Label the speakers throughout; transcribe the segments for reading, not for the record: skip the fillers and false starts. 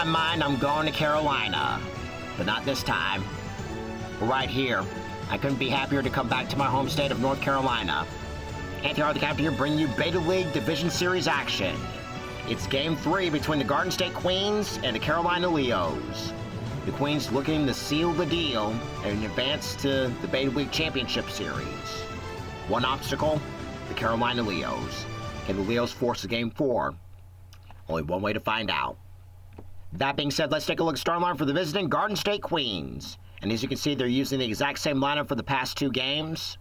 Speaker 1: my mind, I'm going to Carolina. But not this time. We're right here. I couldn't be happier to come back to my home state of North Carolina. Anthony R. the Captain here, bringing you Beta League Division Series action. It's Game 3 between the Garden State Queens and the Carolina Leos. The Queens looking to seal the deal and advance to the Beta League Championship Series. One obstacle, the Carolina Leos. Can the Leos force a Game 4? Only one way to find out. That being said, let's take a look at starting line for the visiting Garden State Queens. And as you can see, they're using the exact same lineup for the past 2 games.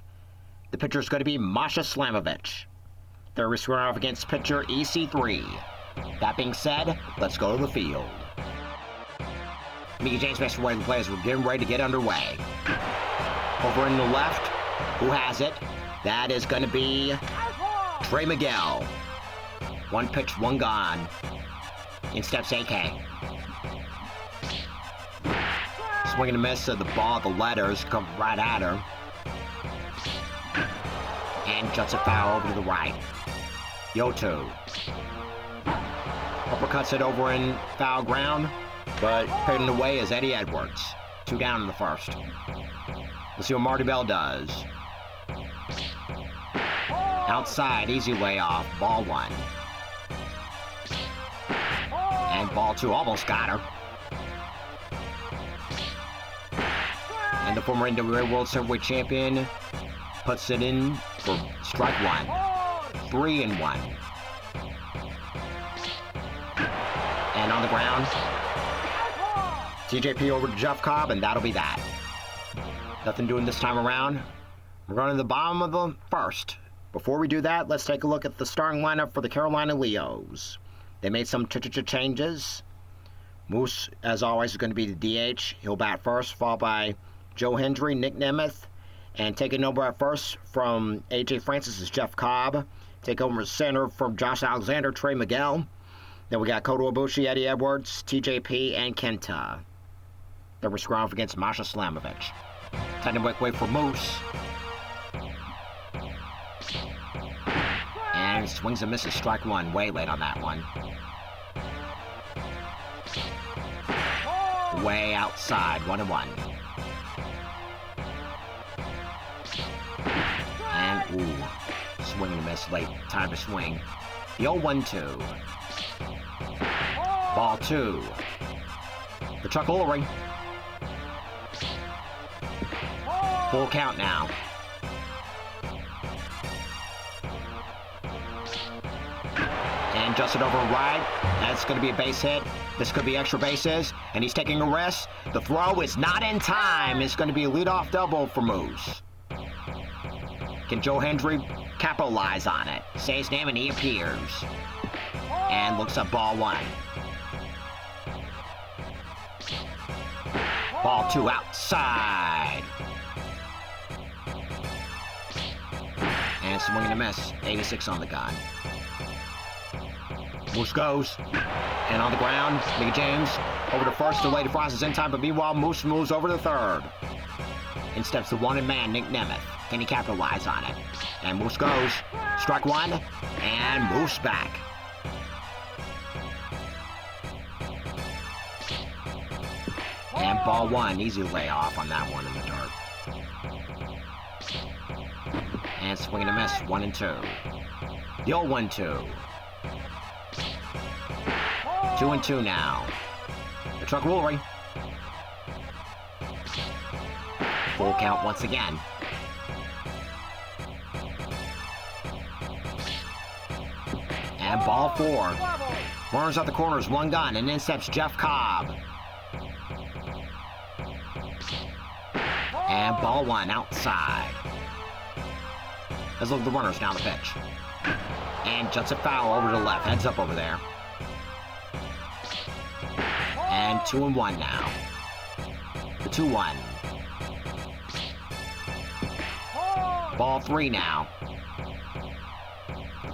Speaker 1: The pitcher is going to be Masha Slamovich. They're squaring off against pitcher EC3. That being said, let's go to the field. Mickey James makes way the players. We're getting ready to get underway. Over in the left, who has it? That is going to be Trey Miguel. One pitch, one gone. In steps AK. Swing and a miss of the ball. The letters come right at her. And juts a foul over to the right. Yoto. Uppercuts it over in foul ground, but putting away is Eddie Edwards. 2 down in the first. Let's see what Marty Bell does. Outside, easy layoff, ball 1. And ball 2, almost got her. And the former NWA World Heavyweight Champion puts it in for strike 1. 3-1. And on the ground, TJP over to Jeff Cobb, and that'll be that. Nothing doing this time around. We're going to the bottom of the first. Before we do that, let's take a look at the starting lineup for the Carolina Leos. They made some changes. Moose, as always, is going to be the DH. He'll bat first, followed by Joe Hendry, Nick Nemeth. And taking over at first from AJ Francis is Jeff Cobb. Take over at center from Josh Alexander, Trey Miguel. Then we got Kota Ibushi, Eddie Edwards, TJP, and Kenta. Then we're squaring off against Masha Slamovich. Time to make way for Moose. And swings and misses, strike 1. Way late on that one. Way outside, 1-1. And, ooh, swing and a miss late. Time to swing. The 0-1-2. Ball 2. The Chuck Ullery. Full count now. And just it over right. That's going to be a base hit. This could be extra bases. And he's taking a rest. The throw is not in time. It's going to be a leadoff double for Moose. Can Joe Hendry capitalize on it? Say his name and he appears. And looks up ball 1. Ball 2 outside. And swing and a miss. 86 on the gun. Moose goes. And on the ground, Mickey James over to first. Delay defrost in time, but meanwhile, Moose moves over to third. In steps the wanted man, Nick Nemeth. Can he capitalize on it? And Moose goes. Strike 1. And Moose back. And ball 1. Easy layoff on that one in the dirt. And swing and a miss. 1-2. The 0-1-2. 2-2 now. The Chuck Woolery. Full count once again. And ball 4. Runners at the corners, 1 gun, and in steps Jeff Cobb. And ball 1 outside. Let's look at the runners now, the pitch. And juts a foul over to the left, heads up over there. And 2-1 now. The 2-1. Ball 3 now.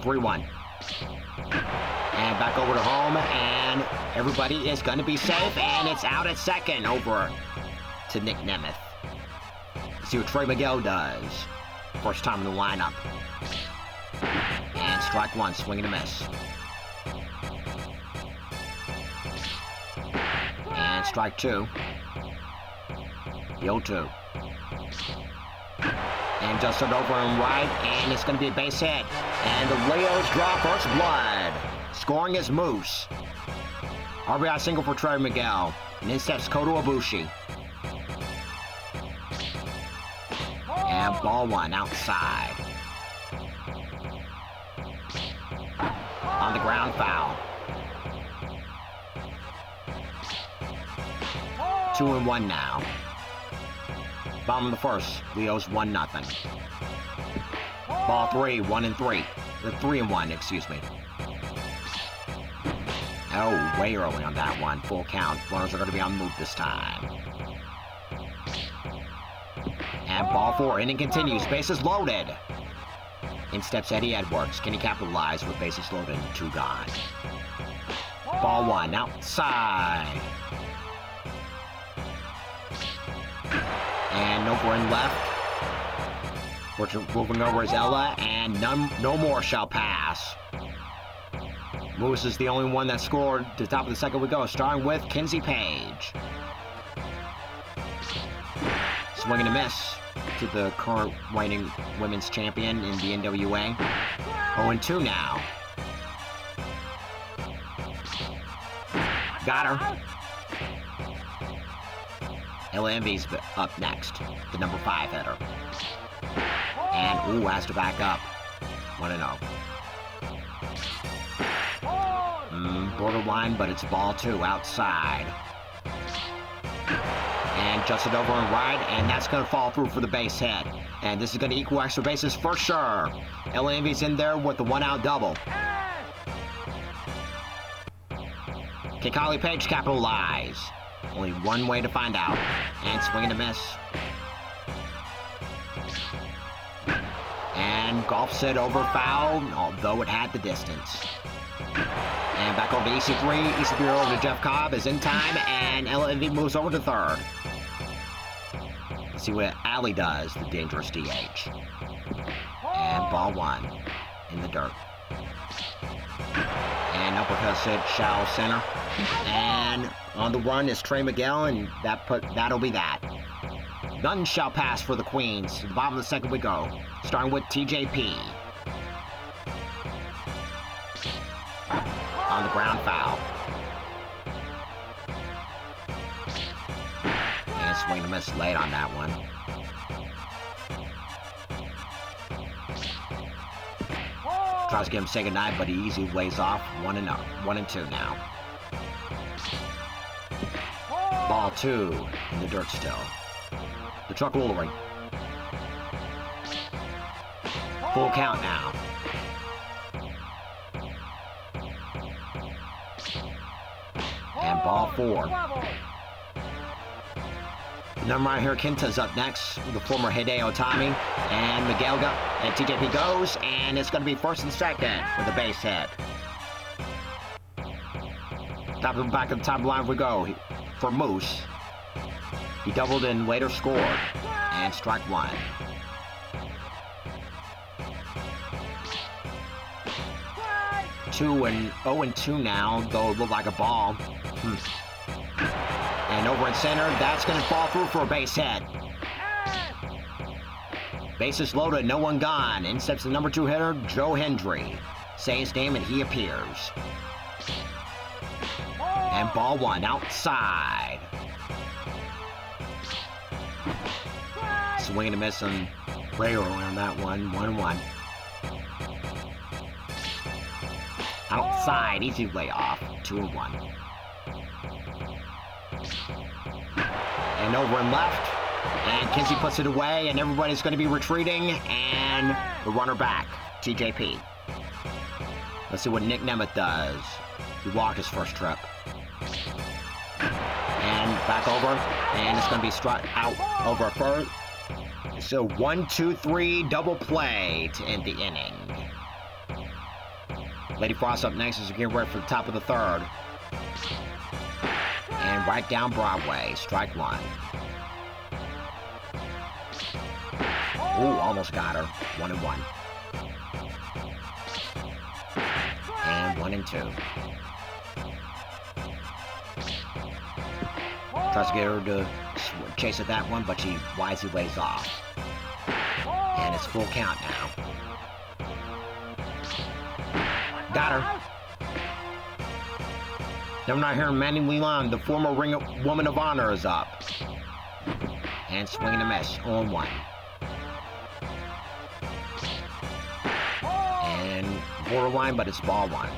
Speaker 1: 3-1. And back over to home, and everybody is going to be safe, and it's out at second over to Nick Nemeth. Let's see what Trey Miguel does. First time in the lineup. And strike 1, swing and a miss. strike 2. The 0-2. And just it over and right, and it's going to be a base hit. And the Leos draw first blood. Scoring is Moose. RBI single for Trey Miguel. And in steps Kota Ibushi. And ball 1 outside. On the ground, foul. 2-1 now. Bottom of the first, Leos 1-0. Ball 3, 1-3. 3-1, excuse me. Oh, way early on that one. Full count. Runners are going to be on the move this time. And ball 4, inning continues. Bases loaded. In steps Eddie Edwards. Can he capitalize with bases loaded and 2 gone? Ball 1, outside. And over and left. Moving over is Ella, and no more shall pass. Moose is the only one that scored. To the top of the second we go, starting with Kinsey Page. Swing and a miss to the current reigning women's champion in the NWA. 0-2 now. Got her. Ella Envy's up next, the number 5 hitter. And, ooh, has to back up. 1-0. Borderline, but it's ball 2 outside. And just it over and right, and that's going to fall through for the base hit. And this is going to equal extra bases for sure. Ella Envy's in there with the 1-out double. Can Kylie Page capitalize? Only one way to find out. And swing and a miss. And golfs it over foul, although it had the distance. And back over to EC3. EC3 over to Jeff Cobb is in time, and Ella Envy moves over to third. Let's see what Allie does, the dangerous DH. And ball 1 in the dirt. And uppercut hit, shallow center. And on the run is Trey Miguel, and that'll be that. None shall pass for the Queens. To the bottom of the second we go, starting with TJP. On the ground, foul. And swing and a miss late on that one. Tries to get him to say goodnight, but he easily lays off. 1-2 now. Ball 2 in the dirt still. The truck rolling. Full count now. And ball 4. Number right here, Kenta's up next, the former Hideo Itami. And Miguel and TJP goes, and it's going to be first and second with a base hit. Back of the top line we go for Moose. He doubled and later scored. And strike 1. Two and 0-2 now, though it looked like a ball. And over in center, that's going to fall through for a base hit. Bases loaded, no one gone. In steps the number 2 hitter, Joe Hendry. Say his name and he appears. And ball 1 outside. Swing and a miss on way early on that one. 1-1. Outside, easy layoff. 2-1. And over and left. And Kinsey puts it away, and everybody's going to be retreating. And the runner back, TJP. Let's see what Nick Nemeth does. He walked his first trip. And back over. And it's going to be struck out over first. So 1-2-3 double play to end the inning. Lady Frost up next as we get ready for the top of the third. And right down Broadway, strike 1. Ooh, almost got her. 1-1. And 1-2. Tries to get her to chase at that one, but she wisely lays off. And it's full count now. Got her. Number 9 here, Mandy Leon, the former Woman of Honor, is up. And swing and a miss, 0-1. And borderline, but it's ball one.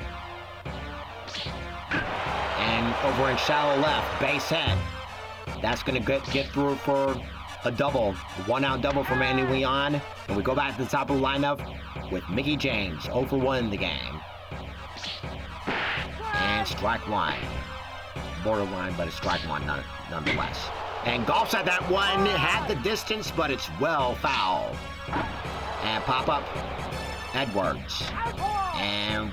Speaker 1: And over in shallow left, base hit. That's going to get through for a double. 1-out double for Mandy Leon. And we go back to the top of the lineup with Mickie James, 0 for 1 in the game. And strike one. Borderline, but it's strike one nonetheless. And golfs at that one, had the distance, but it's well foul. And pop up, Edwards. And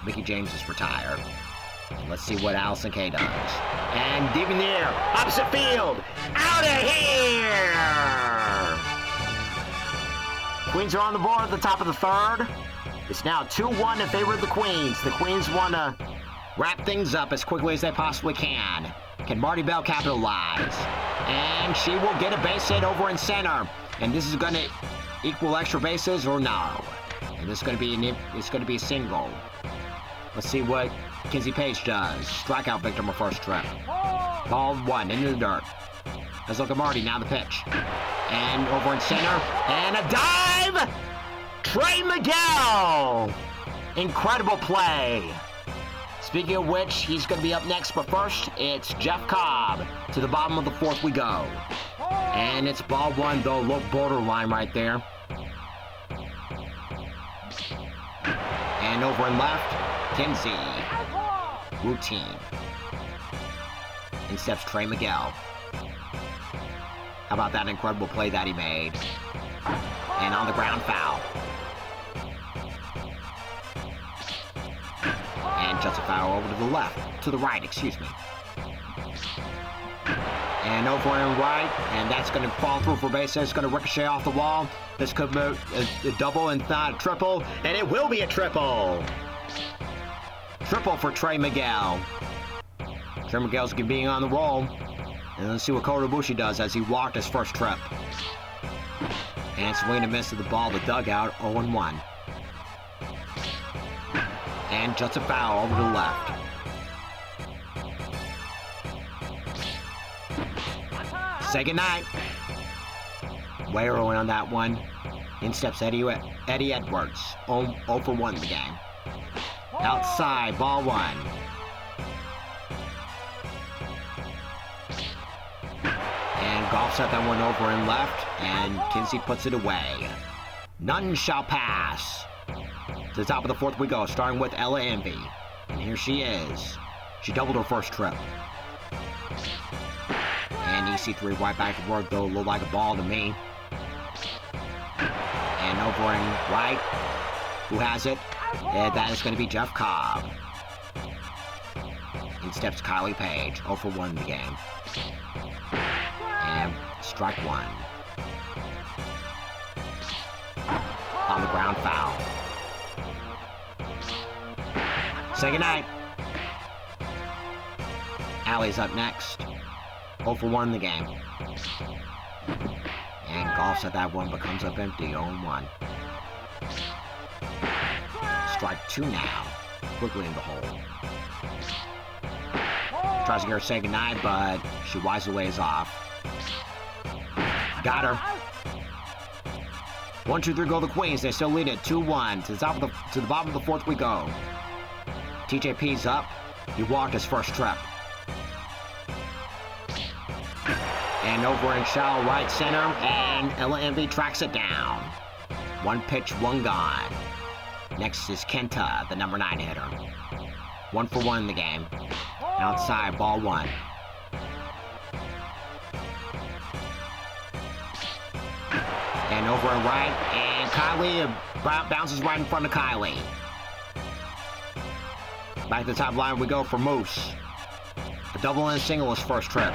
Speaker 1: Mickie James is retired. Let's see what Allison Kay does. And deep in the air, opposite field, out of here! Queens are on the board at the top of the third. It's now 2-1 in favor of the Queens. The Queens want to wrap things up as quickly as they possibly can. Can Marti Belle capitalize? And she will get a base hit over in center. And this is going to equal extra bases or no? And this is going to be a single. Let's see what Kenzie Page does. Strikeout victim her first trip. Ball one into the dirt. Let's look at Marty, now the pitch. And over in center. And a dive! Trey Miguel! Incredible play. Speaking of which, he's going to be up next, but first, it's Jeff Cobb. To the bottom of the fourth we go. And it's ball one, though, look, borderline right there. And over in left, Kenzie. Routine. In steps Trey Miguel. How about that incredible play that he made? And on the ground, foul. And just a foul over to the left. To the right, excuse me. And over and right. And that's going to fall through for base. It's going to ricochet off the wall. This could be a double and not a triple. And it will be a triple. Triple for Trey Miguel. Trey Miguel's being on the roll. And let's see what Kota Ibushi does as he walked his first trip. And swing and miss to the ball, the dugout, 0-1. And just a foul over to the left. Say goodnight. Way early on that one. In steps Eddie Edwards, 0 for 1 in the game. Outside, ball one. And golf set that one over in left, and Kenzie puts it away. None shall pass. To the top of the fourth we go, starting with Ella Envy. And here she is. She doubled her first trip. And EC3 right back to work, though, looked like a ball to me. And over in right, who has it? And that is going to be Jeff Cobb. In steps Kylie Page, 0 for 1 in the game. And strike one. On the ground, foul. Say goodnight. Allie's up next. 0 for 1 in the game. And golfs at that one, but comes up empty, 0-1. Strike two now. Quickly in the hole. Tries to get her to say goodnight, but she wisely lays off. Got her. 1, 2, 3 go the Queens. They still lead it 2-1. To the bottom of the fourth we go. TJP's up. He walked his first trip. And over in shallow right center, and Ella Envy tracks it down. 1 pitch, 1 gone. Next is Kenta, the number 9 hitter. 1 for 1 in the game. Outside, ball one. And over and right, and Kylie bounces right in front of Kylie. Back to the top line we go for Moose. A double and a single his first trip.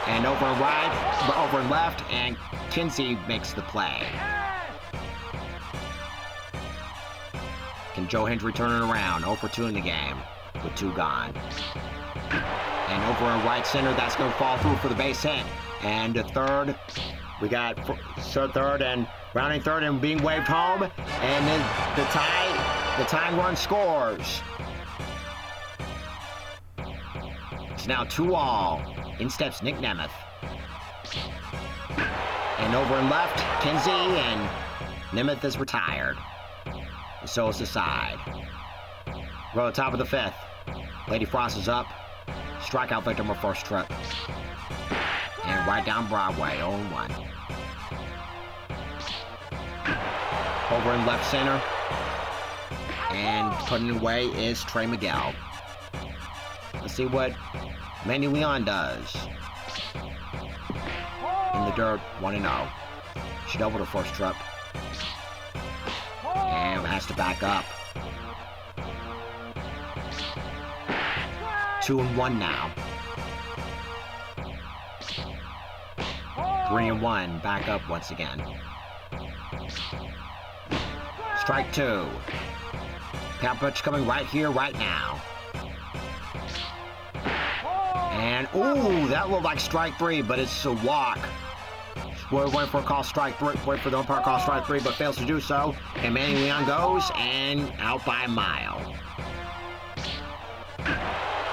Speaker 1: And over and right, over and left, and Kenzie makes the play. Can Joe Hendry turn it around? 0 for 2 in the game, with 2 gone. And over in right center, that's going to fall through for the base hit. And the third, we got third and rounding third and being waved home. And then the tying run scores. It's now 2-all. In steps Nick Nemeth. And over in left, Kinsey, and Nemeth is retired. And so is the side. We're at the top of the fifth. Lady Frost is up. Strikeout victim her first trip. And right down Broadway, 0-1. Over in left center. And putting it away is Trey Miguel. Let's see what Manny Leon does. In the dirt, 1-0. She doubled her first trip. And has to back up. 2-1 now. 3-1, back up once again. Strike two. Pound pitch coming right here, right now. And, ooh, that looked like strike three, but it's a walk. We're waiting for a call strike three, wait for the umpire call strike three, but fails to do so. And Manny Leon goes, and out by a mile.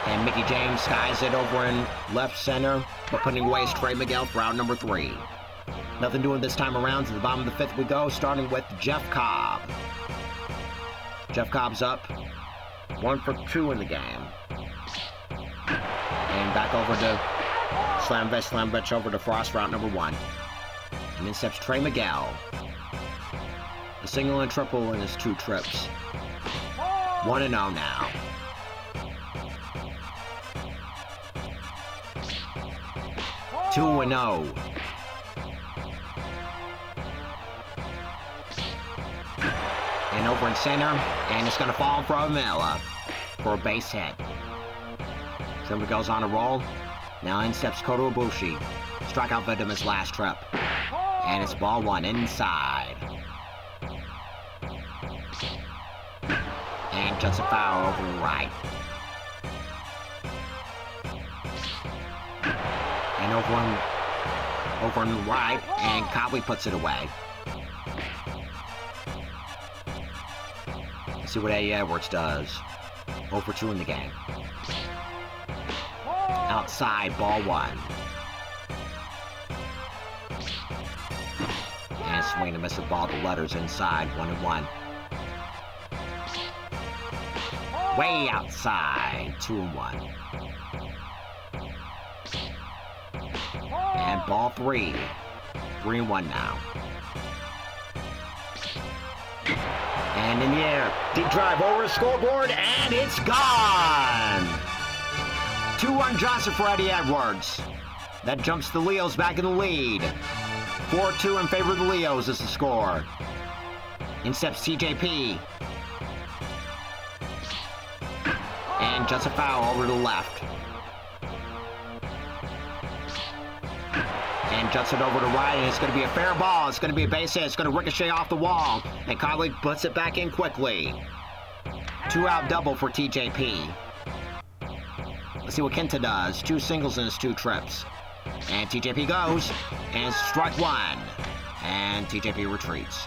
Speaker 1: And Mickey James skies it over in left center, but putting away is Trey Miguel for out number 3. Nothing doing this time around. To the bottom of the fifth we go, starting with Jeff Cobb. Jeff Cobb's up. 1 for 2 in the game. And back over to Slamvich over to Frost for out number 1. And then steps Trey Miguel. A single and triple in his 2 trips. 1-0 now. 2-0. And over in center, and it's going to fall from Miller for a base hit. Trimmer goes on a roll. Now in steps Kota Ibushi. Strikeout victim his last trip. And it's ball 1 inside. And just a foul over the right. And over on the right, and Cobley puts it away. Let's see what Eddie Edwards does. 0 for 2 in the game. Outside, ball 1. And swing and miss the ball, the letters inside, 1-1. Way outside, 2-1. And ball 3. 3-1 now. And in the air, deep drive over the scoreboard, and it's gone! 2-1 Johnson for Eddie Edwards. That jumps the Leos back in the lead. 4-2 in favor of the Leos is the score. In steps TJP. And just a foul over to the left. And juts it over to right, and it's going to be a fair ball. It's going to be a base hit. It's going to ricochet off the wall. And Conley puts it back in quickly. 2-out double for TJP. Let's see what Kenta does. 2 singles in his 2 trips. And TJP goes. And strike 1. And TJP retreats.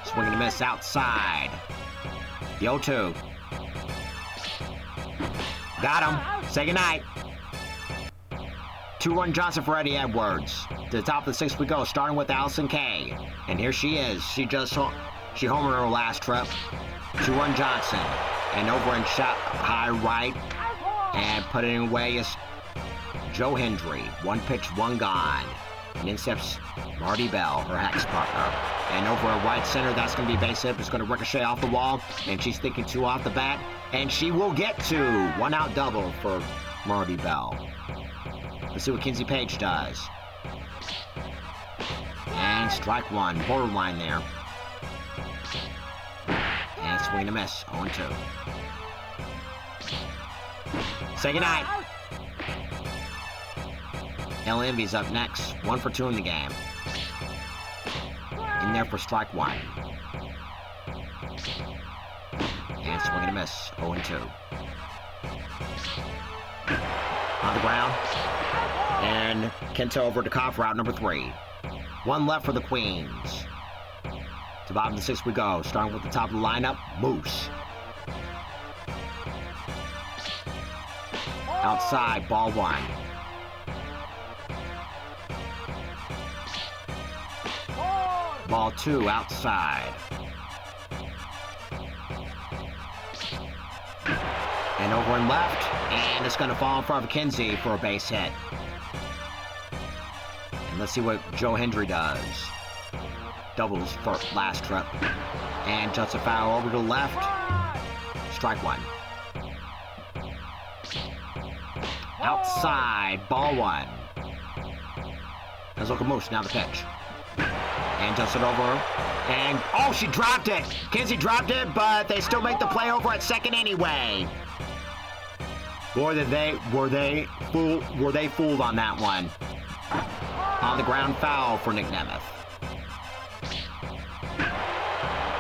Speaker 1: Swing and a miss outside. The 0-2. Got him. Say goodnight. 2-1 Johnson for Eddie Edwards. To the top of the 6th we go, starting with Allison Kay. And here she is. She homered her last trip. 2-1 Johnson. And over and shot high right. And putting away is Joe Hendry. 1 pitch, 1 gone. And in steps Marty Bell, her hex partner. And over at right center, that's going to be base hit. It's going to ricochet off the wall. And she's thinking 2 off the bat. And she will get 2. 1-out double for Marty Bell. Let's see what Kinsey Page does. And strike 1. Borderline there. And swing and a miss. 0-2. Say goodnight. El Envy's up next. 1 for 2 in the game. In there for strike 1. And swing and a miss. 0-2. On the ground. And Kenta over to Koff, route number 3. One left for the Queens. To bottom of the 6th we go. Starting with the top of the lineup, Moose. Outside, ball 1. Ball 2, outside. And over and left, and it's going to fall in front of Kinsey for a base hit. And let's see what Joe Hendry does. Doubles for last trip. And just a foul over to the left. Strike 1. Outside, ball 1. Let's look at Moose, now the pitch. And just it over. And, oh, she dropped it! Kinsey dropped it, but they still make the play over at second anyway. Boy, were they fooled on that one. On the ground foul for Nick Nemeth.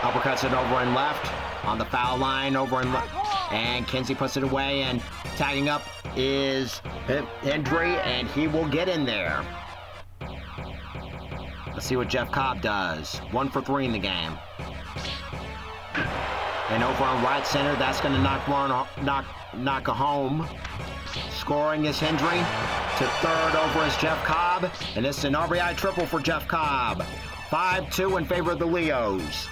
Speaker 1: Uppercuts it over and left. On the foul line, over and left. And Kinsey puts it away, and tagging up is Hendry, and he will get in there. Let's see what Jeff Cobb does. 1 for 3 in the game. And over on right center, that's going to knock a home. Scoring is Hendry. To third over is Jeff Cobb. And it's an RBI triple for Jeff Cobb. 5-2 in favor of the Leos.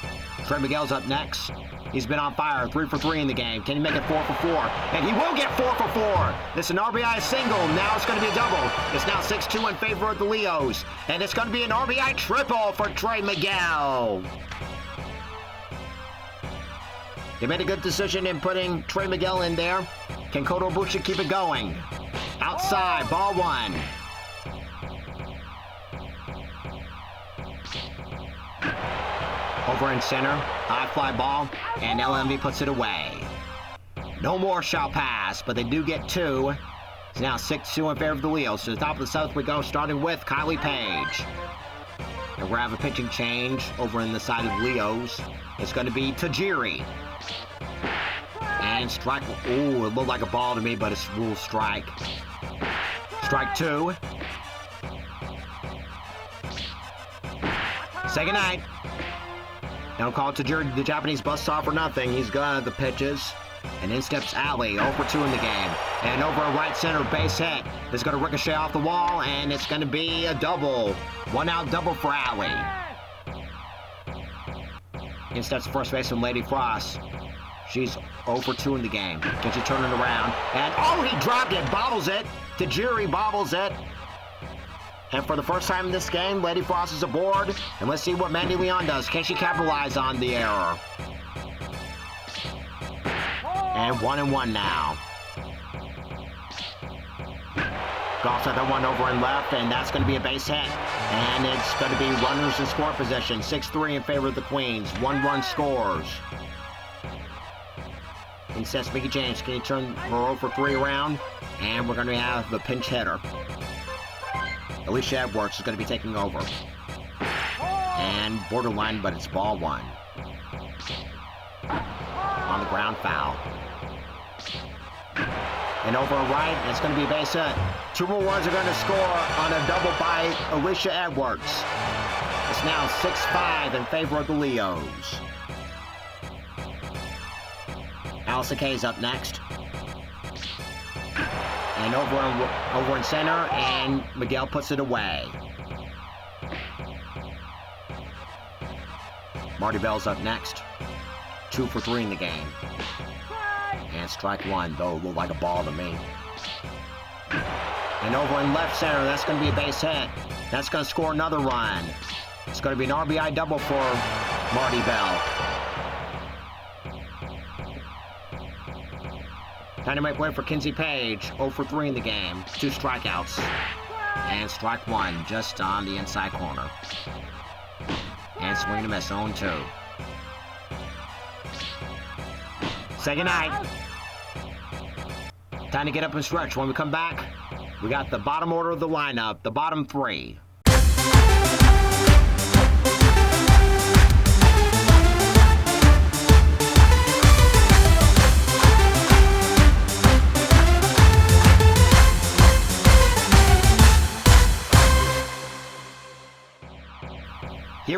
Speaker 1: Trey Miguel's up next. He's been on fire. 3 for 3 in the game. Can he make it 4 for 4? And he will get 4 for 4. It's an RBI single. Now it's going to be a double. It's now 6-2 in favor of the Leos. And it's going to be an RBI triple for Trey Miguel. They made a good decision in putting Trey Miguel in there. Can Kota Ibushi keep it going? Outside, ball 1. Over in center, high fly ball, and LMV puts it away. No more shall pass, but they do get 2. It's now 6-2 in favor of the Leos. To the top of the 7th we go, starting with Kylie Page. And we're going to have a pitching change over in the side of the Leos. It's going to be Tajiri. And strike, ooh, it looked like a ball to me, but it's ruled strike. Strike 2. Say goodnight. Don't call Tajiri the Japanese buzzsaw for nothing. He's got the pitches. And in steps Alley, 0 for 2 in the game. And over right center, base hit. It's going to ricochet off the wall, and it's going to be a double. 1-out double for Alley. In steps first baseman Lady Frost. She's 0 for 2 in the game. Can she turn it around? And, oh, he dropped it. Bobbles it. Tajiri bobbles it. And for the first time in this game, Lady Frost is aboard. And let's see what Mandy Leon does. Can she capitalize on the error? And 1-1 now. Golf's at the one over and left, and that's going to be a base hit. And it's going to be runners in score position. 6-3 in favor of the Queens. 1 run scores. Instead, Mickey James, can you turn her 0 for 3 around? And we're going to have the pinch hitter. Alicia Edwards is going to be taking over. And borderline, but it's ball 1. On the ground foul. And over right, it's going to be a base hit. 2 more runs are going to score on a double by Alicia Edwards. It's now 6-5 in favor of the Leos. Allison Kay's up next. And over in center, and Miguel puts it away. Marty Bell's up next. 2 for 3 in the game. And strike 1, though, looked like a ball to me. And over in left center, that's going to be a base hit. That's going to score another run. It's going to be an RBI double for Marty Bell. Time to make way for Kinsey Page. 0 for 3 in the game. 2 strikeouts. And strike 1 just on the inside corner. And swing and a miss. 0-2. Say goodnight. Time to get up and stretch. When we come back, we got the bottom order of the lineup, the bottom 3.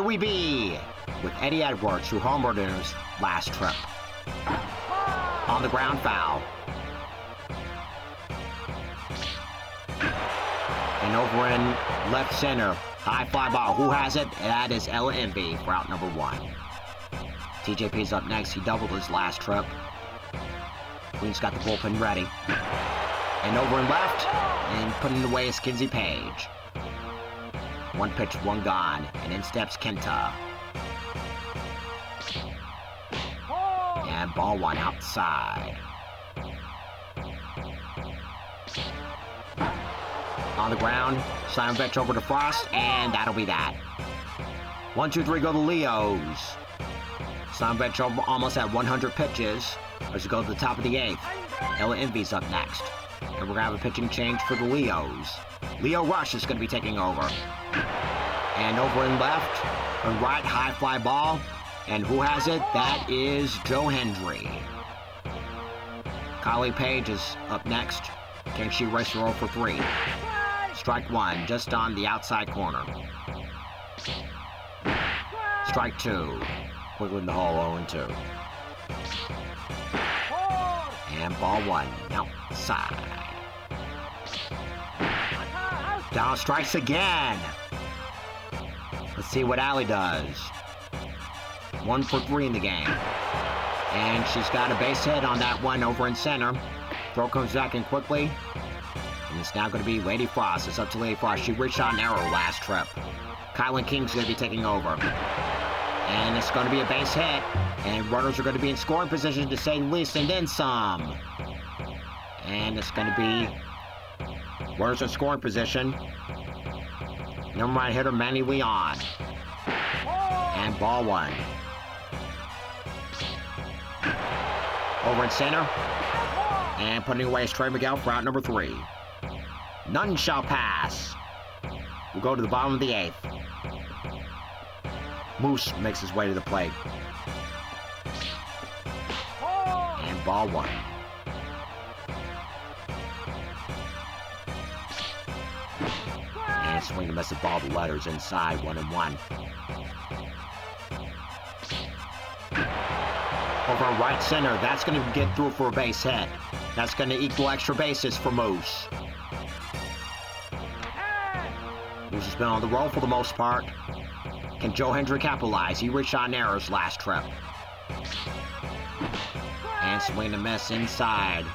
Speaker 1: we be with Eddie Edwards, who homered in his last trip. On the ground foul. And over in left center, high fly ball. Who has it? That is Ella Envy for out number 1. TJP's up next. He doubled his last trip. Queen's got the bullpen ready. And over in left, and putting away is Kinsey Page. 1 pitch, 1 gone, and in steps Kenta. And ball 1 outside. On the ground, Simon Vetch over to Frost, and that'll be that. 1, 2, 3, go to Leos. Simon Vetch over almost at 100 pitches. As we go to the top of the 8th. Ella Envy's up next. And we're going to have a pitching change for the Leos. Leo Rush is going to be taking over. And over in left, and right, high fly ball. And who has it? That is Joe Hendry. Kylie Page is up next. Can she race her 0 for 3? Strike 1, just on the outside corner. Strike 2. Quickly in the hole, 0 2. And ball 1, outside. Down strikes again. Let's see what Allie does. 1 for 3 in the game. And she's got a base hit on that one over in center. Throw comes back in quickly. And it's now going to be Lady Frost. It's up to Lady Frost. She reached out an arrow last trip. Kylan King's going to be taking over. And it's going to be a base hit. And runners are going to be in scoring position to say the least, and then some. And it's going to be runners in scoring position. Number 9 hitter Manny Leon. And ball 1. Over in center. And putting away is Trey Miguel for out number 3. None shall pass. We'll go to the bottom of the 8th. Moose makes his way to the plate. And ball 1. And swing and miss the ball. The letters inside, 1-1. Over right center, that's going to get through for a base hit. That's going to equal extra bases for Moose. Moose has been on the roll for the most part. Can Joe Hendry capitalize? He reached on errors last trip. And swing and miss inside.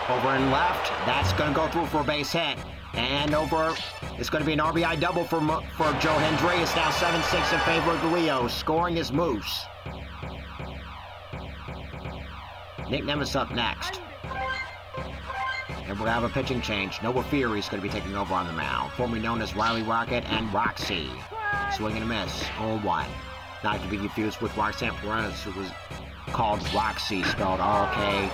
Speaker 1: Over in left, that's going to go through for a base hit. And over, it's going to be an RBI double for Joe Hendry. It's now 7-6 in favor of the Leos. Scoring is Moose. Nick Nemes up next. And we're going to have a pitching change. Noah Fury is going to be taking over on the mound. Formerly known as Riley Rocket and Roxy. Swing and a miss, 0-1. Not to be confused with Roxanne Perez, who was called Roxy, spelled R-O-K-C.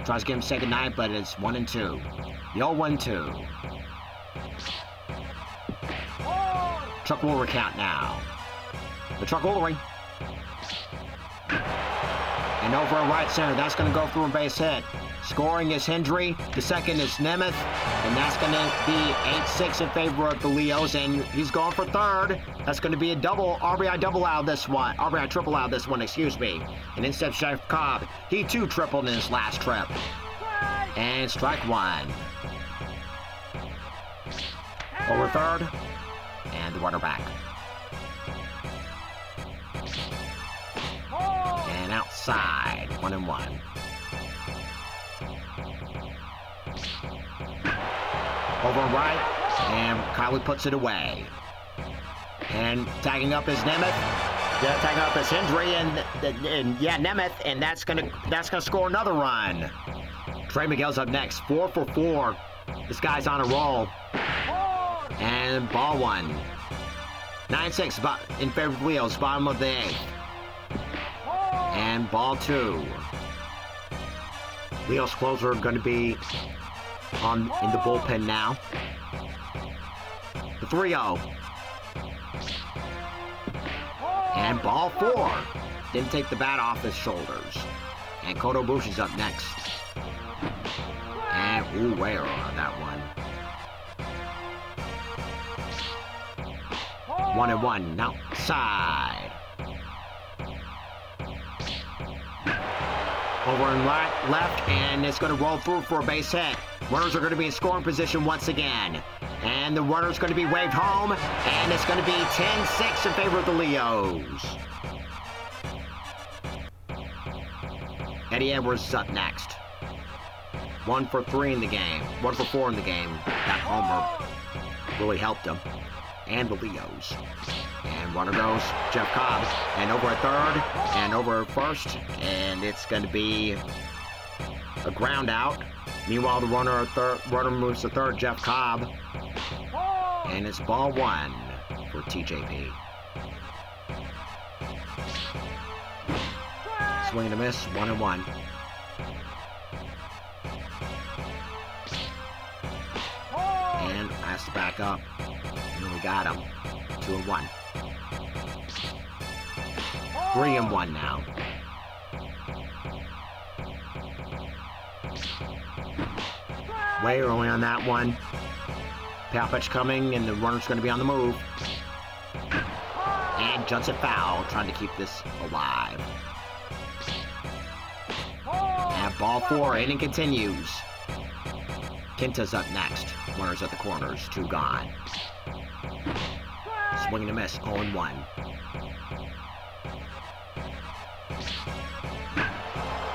Speaker 1: Tries to get him to say goodnight, but it's 1-2. The 0-1-2. Truck will recount now. The truck will ring. And over in right center, that's going to go through a base hit. Scoring is Hendry. The second is Nemeth. And that's going to be 8-6 in favor of the Leos. And he's going for third. That's going to be a double, RBI double out of this one. RBI triple out of this one, excuse me. And in steps Jeff Cobb. He too tripled in his last trip. And strike 1. Over third. And the runner back. And outside, 1-1. Over right, and Kylie puts it away. And tagging up is Nemeth. Yeah, tagging up is Hendry, and yeah, Nemeth, and that's gonna score another run. Trey Miguel's up next, 4 for 4. This guy's on a roll. And ball 1. 9-6 in favor of Leos, bottom of the 8th. And ball 2. Leo's closer going to be in the bullpen now. The 3-0. And ball 4. Didn't take the bat off his shoulders. And Koto Bushi's up next. Ooh, where on that one? 1-1, now side. Over and left, and it's going to roll through for a base hit. Runners are going to be in scoring position once again. And the runner's going to be waved home, and it's going to be 10-6 in favor of the Leos. Eddie Edwards is up next. 1 for 3 in the game. 1 for 4 in the game. That homer really helped him. And the Leos. And runner goes Jeff Cobb. And over at third. And over at first. And it's going to be a ground out. Meanwhile, the runner moves to third, Jeff Cobb. And it's ball 1 for TJP. Swing and a miss, 1-1. And has to back up. And we got him. 2-1. 3-1 now. Way early on that one. Pow pitch coming, and the runner's going to be on the move. And Judson foul, trying to keep this alive. And ball 4, inning continues. Quinta's up next. Runners at the corners, 2 gone. Swing and a miss, 0-1.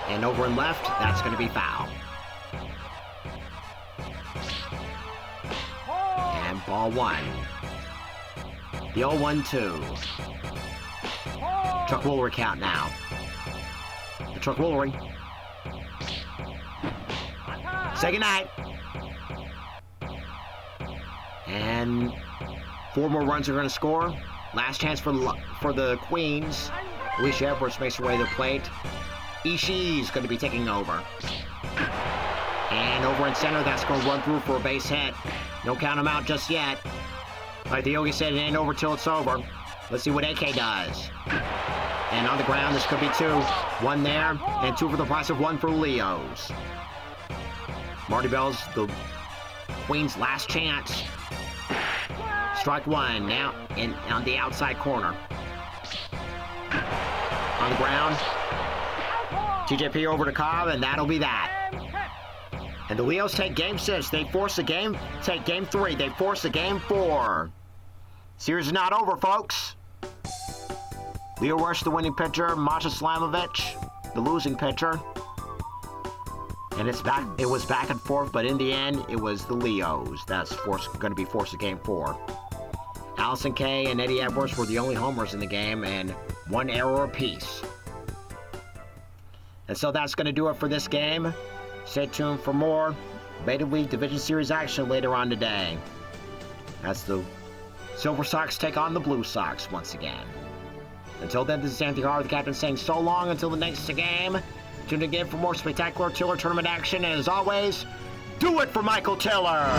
Speaker 1: And over and left, that's going to be foul. And ball 1. The 0-1-2. Chuck Woolery count now. The Chuck Woolery. Say goodnight. And 4 more runs are going to score. Last chance for the Queens. Alicia Edwards makes her way to the plate. Ishii's going to be taking over. And over in center, that's going to run through for a base hit. Don't count him out just yet. Like the Yogi said, it ain't over till it's over. Let's see what AK does. And on the ground, this could be 2. 1 there, and 2 for the price of 1 for Leos. Marty Bell's the Queen's last chance. Strike 1 now on the outside corner. On the ground. TJP over to Cobb, and that'll be that. And the Leos take game 6. They force take game 3. They force the game 4. Series is not over, folks. Leo Rush, the winning pitcher. Masha Slamovich, the losing pitcher. And it was back and forth, but in the end, it was the Leos that's going to be forced to game 4. Allison Kay and Eddie Edwards were the only homers in the game, and 1 error apiece. And so that's going to do it for this game. Stay tuned for more Beta League Division Series action later on today, as the Silver Sox take on the Blue Sox once again. Until then, this is Anthony Harr, the captain, saying so long until the next game. Tune in again for more spectacular Tiller Tournament action, and as always, do it for Michael Tiller!